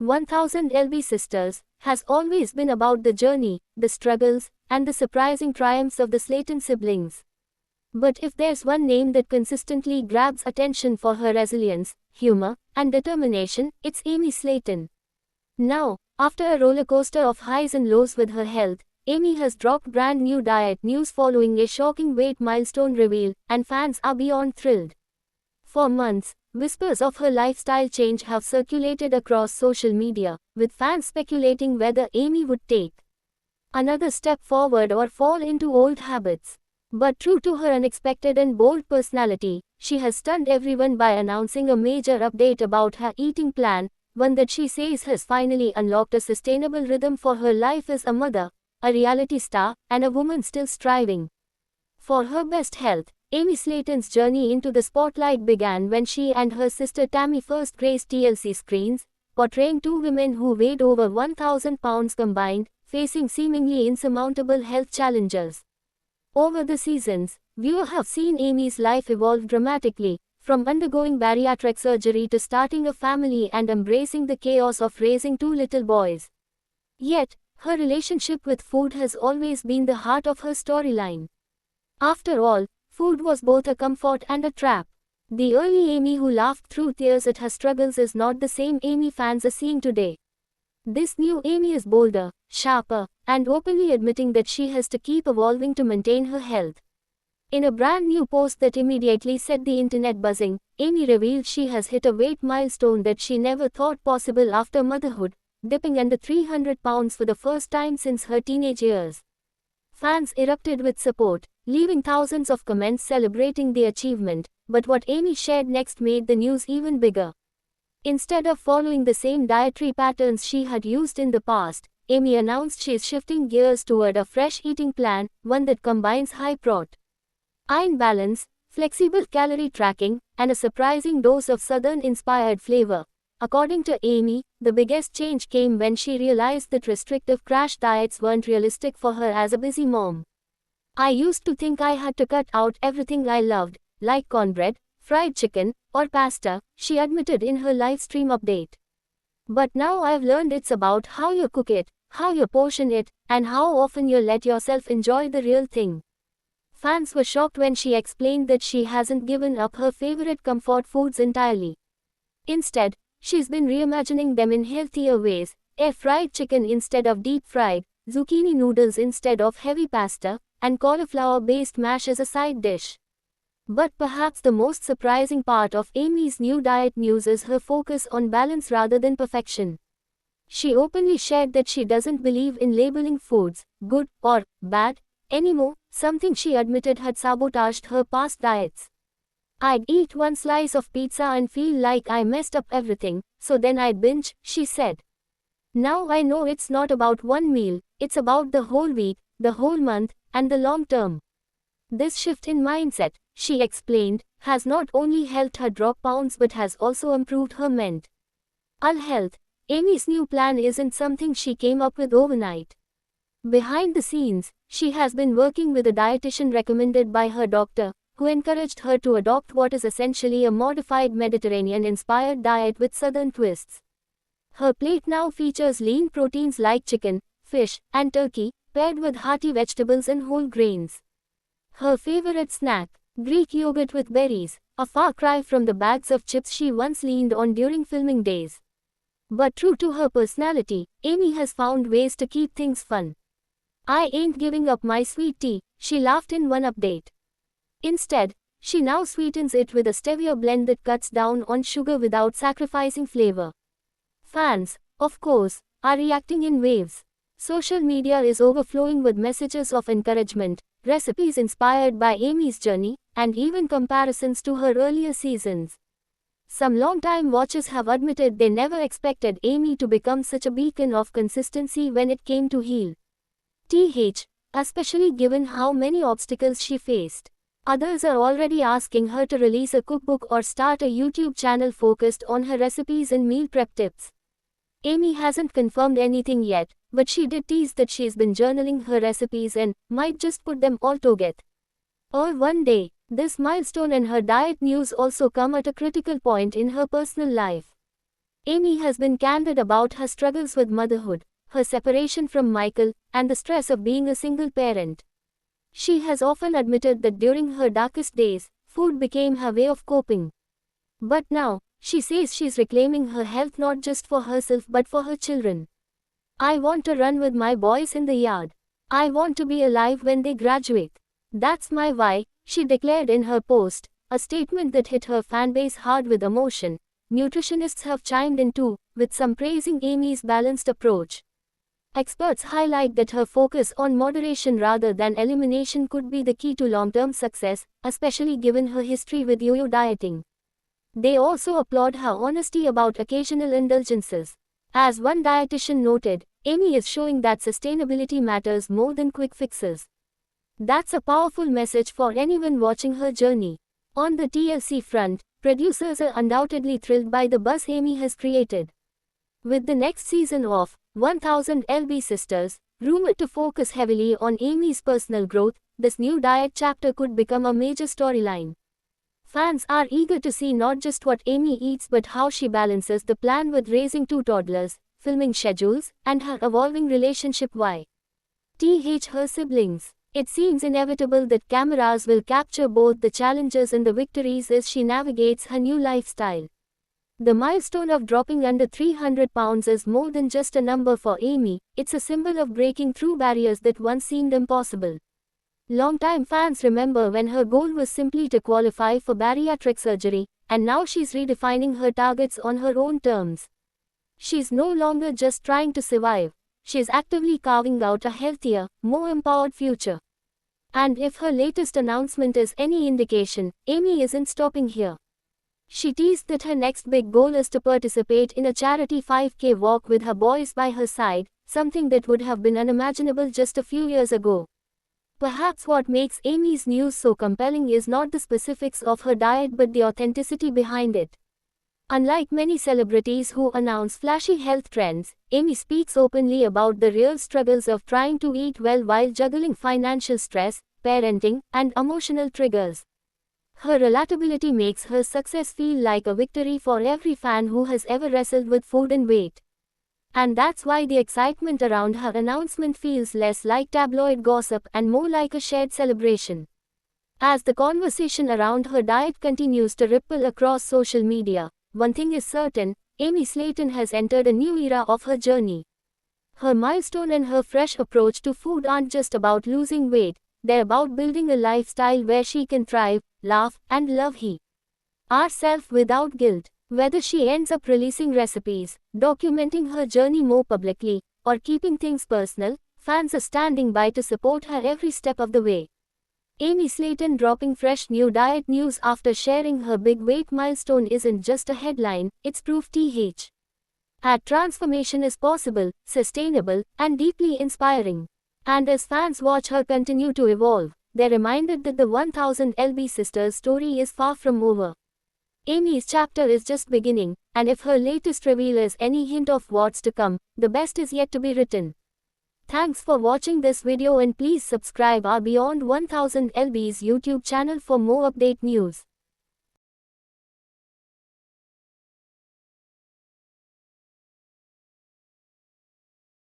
1000 LB Sisters has always been about the journey, the struggles, and the surprising triumphs of the Slayton siblings. But if there's one name that consistently grabs attention for her resilience, humor, and determination, it's Amy Slayton. Now, after a rollercoaster of highs and lows with her health, Amy has dropped brand new diet news following a shocking weight milestone reveal, and fans are beyond thrilled. For months, whispers of her lifestyle change have circulated across social media, with fans speculating whether Amy would take another step forward or fall into old habits. But true to her unexpected and bold personality, she has stunned everyone by announcing a major update about her eating plan, one that she says has finally unlocked a sustainable rhythm for her life as a mother, a reality star, and a woman still striving for her best health. Amy Slayton's journey into the spotlight began when she and her sister Tammy first graced TLC screens, portraying two women who weighed over 1,000 pounds combined, facing seemingly insurmountable health challenges. Over the seasons, viewers have seen Amy's life evolve dramatically, from undergoing bariatric surgery to starting a family and embracing the chaos of raising two little boys. Yet, her relationship with food has always been the heart of her storyline. After all, food was both a comfort and a trap. The early Amy who laughed through tears at her struggles is not the same Amy fans are seeing today. This new Amy is bolder, sharper, and openly admitting that she has to keep evolving to maintain her health. In a brand new post that immediately set the internet buzzing, Amy revealed she has hit a weight milestone that she never thought possible after motherhood, dipping under 300 pounds for the first time since her teenage years. Fans erupted with support, leaving thousands of comments celebrating the achievement, but what Amy shared next made the news even bigger. Instead of following the same dietary patterns she had used in the past, Amy announced she is shifting gears toward a fresh eating plan, one that combines high protein balance, flexible calorie tracking, and a surprising dose of Southern-inspired flavor. According to Amy, the biggest change came when she realized that restrictive crash diets weren't realistic for her as a busy mom. "I used to think I had to cut out everything I loved, like cornbread, fried chicken, or pasta," she admitted in her livestream update. "But now I've learned it's about how you cook it, how you portion it, and how often you let yourself enjoy the real thing." Fans were shocked when she explained that she hasn't given up her favorite comfort foods entirely. Instead, she's been reimagining them in healthier ways: air-fried chicken instead of deep-fried, zucchini noodles instead of heavy pasta, and cauliflower-based mash as a side dish. But perhaps the most surprising part of Amy's new diet news is her focus on balance rather than perfection. She openly shared that she doesn't believe in labeling foods good or bad anymore, something she admitted had sabotaged her past diets. "I'd eat one slice of pizza and feel like I messed up everything, so then I'd binge," she said. "Now I know it's not about one meal, it's about the whole week, the whole month, and the long term." This shift in mindset, she explained, has not only helped her drop pounds but has also improved her mental health. Amy's new plan isn't something she came up with overnight. Behind the scenes, she has been working with a dietitian recommended by her doctor, who encouraged her to adopt what is essentially a modified Mediterranean-inspired diet with Southern twists. Her plate now features lean proteins like chicken, fish, and turkey, paired with hearty vegetables and whole grains. Her favorite snack, Greek yogurt with berries, a far cry from the bags of chips she once leaned on during filming days. But true to her personality, Amy has found ways to keep things fun. "I ain't giving up my sweet tea," she laughed in one update. Instead, she now sweetens it with a stevia blend that cuts down on sugar without sacrificing flavor. Fans, of course, are reacting in waves. Social media is overflowing with messages of encouragement, recipes inspired by Amy's journey, and even comparisons to her earlier seasons. Some longtime watchers have admitted they never expected Amy to become such a beacon of consistency when it came to health, especially given how many obstacles she faced. Others are already asking her to release a cookbook or start a YouTube channel focused on her recipes and meal prep tips. Amy hasn't confirmed anything yet, but she did tease that she's been journaling her recipes and might just put them all together. Or one day. This milestone and her diet news also come at a critical point in her personal life. Amy has been candid about her struggles with motherhood, her separation from Michael, and the stress of being a single parent. She has often admitted that during her darkest days, food became her way of coping. But now, she says she's reclaiming her health not just for herself but for her children. I want to run with my boys in the yard. I want to be alive when they graduate. That's my why, she declared in her post, a statement that hit her fanbase hard with emotion. Nutritionists have chimed in too, with some praising Amy's balanced approach. Experts highlight that her focus on moderation rather than elimination could be the key to long-term success, especially given her history with yo-yo dieting. They also applaud her honesty about occasional indulgences. As one dietitian noted, Amy is showing that sustainability matters more than quick fixes. That's a powerful message for anyone watching her journey. On the TLC front, producers are undoubtedly thrilled by the buzz Amy has created. With the next season of 1000 LB Sisters, rumored to focus heavily on Amy's personal growth, this new diet chapter could become a major storyline. Fans are eager to see not just what Amy eats but how she balances the plan with raising 2 toddlers, filming schedules, and her evolving relationship with her siblings. It seems inevitable that cameras will capture both the challenges and the victories as she navigates her new lifestyle. The milestone of dropping under 300 pounds is more than just a number for Amy, it's a symbol of breaking through barriers that once seemed impossible. Longtime fans remember when her goal was simply to qualify for bariatric surgery, and now she's redefining her targets on her own terms. She's no longer just trying to survive. She's actively carving out a healthier, more empowered future. And if her latest announcement is any indication, Amy isn't stopping here. She teased that her next big goal is to participate in a charity 5K walk with her boys by her side, something that would have been unimaginable just a few years ago. Perhaps what makes Amy's news so compelling is not the specifics of her diet but the authenticity behind it. Unlike many celebrities who announce flashy health trends, Amy speaks openly about the real struggles of trying to eat well while juggling financial stress, parenting, and emotional triggers. Her relatability makes her success feel like a victory for every fan who has ever wrestled with food and weight. And that's why the excitement around her announcement feels less like tabloid gossip and more like a shared celebration. As the conversation around her diet continues to ripple across social media, one thing is certain, Amy Slayton has entered a new era of her journey. Her milestone and her fresh approach to food aren't just about losing weight, they're about building a lifestyle where she can thrive, laugh, and love herself without guilt. Whether she ends up releasing recipes, documenting her journey more publicly, or keeping things personal, fans are standing by to support her every step of the way. Amy Slayton dropping fresh new diet news after sharing her big weight milestone isn't just a headline, it's proof that transformation is possible, sustainable, and deeply inspiring. And as fans watch her continue to evolve, they're reminded that the 1000 LB Sisters story is far from over. Amy's chapter is just beginning, and if her latest reveal is any hint of what's to come, the best is yet to be written. Thanks for watching this video and please subscribe our Beyond 1000 LB's YouTube channel for more update news.